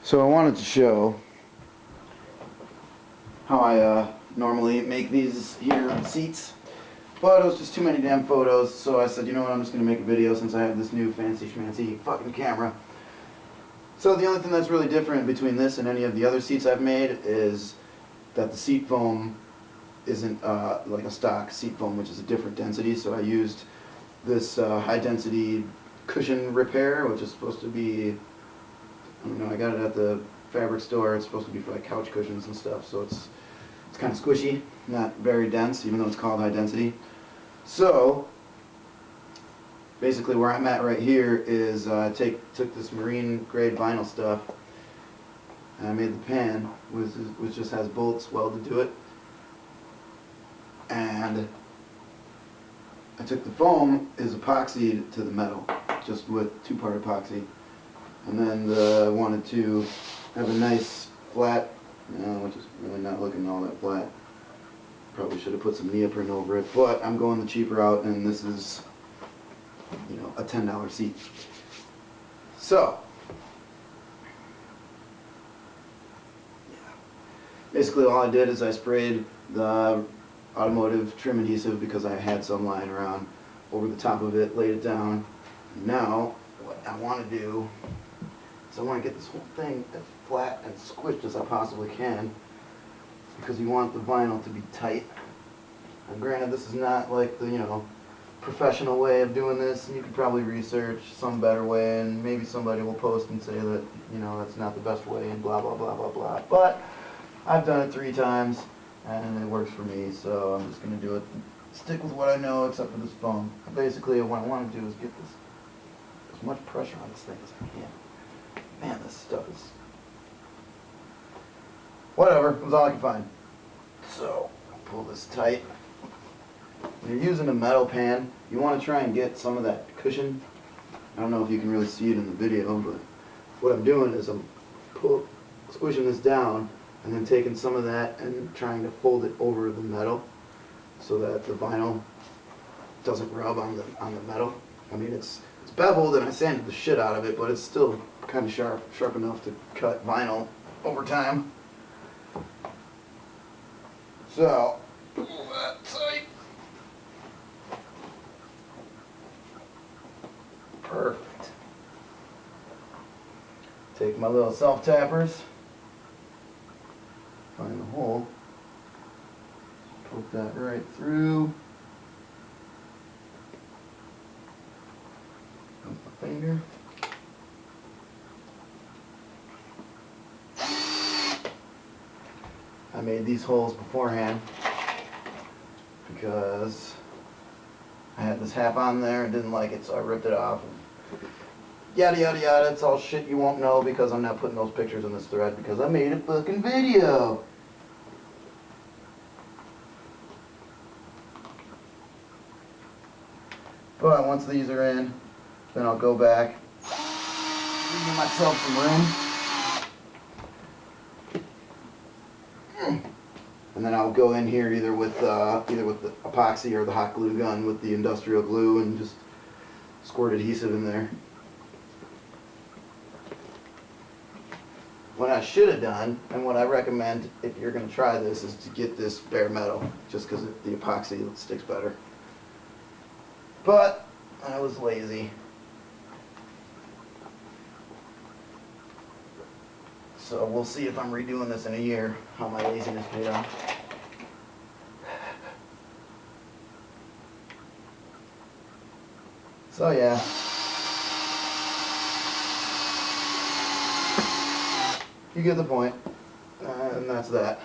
So I wanted to show how I normally make these here seats, but it was just too many damn photos, so I said, you know what, I'm just going to make a video since I have this new fancy schmancy fucking camera. So the only thing that's really different between this and any of the other seats I've made is that the seat foam isn't like a stock seat foam, which is a different density. So I used this high density cushion repair, which is supposed to be, I don't know, I got it at the fabric store. It's supposed to be for like couch cushions and stuff, so it's kind of squishy, not very dense, even though it's called high density. So basically where I'm at right here is I took this marine grade vinyl stuff and I made the pan, which just has bolts welded to it, and I took the foam is epoxied to the metal, just with 2-part epoxy, and then I wanted to have a nice flat, which is really not looking all that flat. Probably should have put some neoprene over it, but I'm going the cheaper route, and this is, you know, a $10 seat. So, yeah. Basically all I did is I sprayed the automotive trim adhesive because I had some lying around over the top of it, laid it down. Now, what I want to do is I want to get this whole thing as flat and squished as I possibly can, because you want the vinyl to be tight. And granted, this is not like the, you know, professional way of doing this, and you could probably research some better way, and maybe somebody will post and say that, you know, that's not the best way and blah blah blah blah blah. But I've done it 3 times and it works for me, so I'm just going to do it, stick with what I know except for this foam. Basically what I want to do is get this, as much pressure on this thing as I can. Man, this stuff is whatever, it was all I could find. So I'll pull this tight. When you're using a metal pan, you want to try and get some of that cushion. I don't know if you can really see it in the video, but what I'm doing is I'm squishing this down and then taking some of that and trying to fold it over the metal so that the vinyl doesn't rub on the metal. I mean, it's beveled and I sanded the shit out of it, but it's still kind of sharp enough to cut vinyl over time. So pull that tight. Perfect. Take my little self-tappers, find the hole, poke that right through with my finger. I made these holes beforehand because I had this half on there and didn't like it, so I ripped it off. And yada yada yada, it's all shit you won't know because I'm not putting those pictures in this thread because I made a fucking video. But once these are in, then I'll go back, give myself some room, and then I'll go in here either with the epoxy or the hot glue gun with the industrial glue and just squirt adhesive in there. What I should have done, and what I recommend if you're going to try this, is to get this bare metal, just because the epoxy sticks better. But I was lazy. So we'll see if I'm redoing this in a year, how my laziness paid off. So yeah. You get the point. And that's that.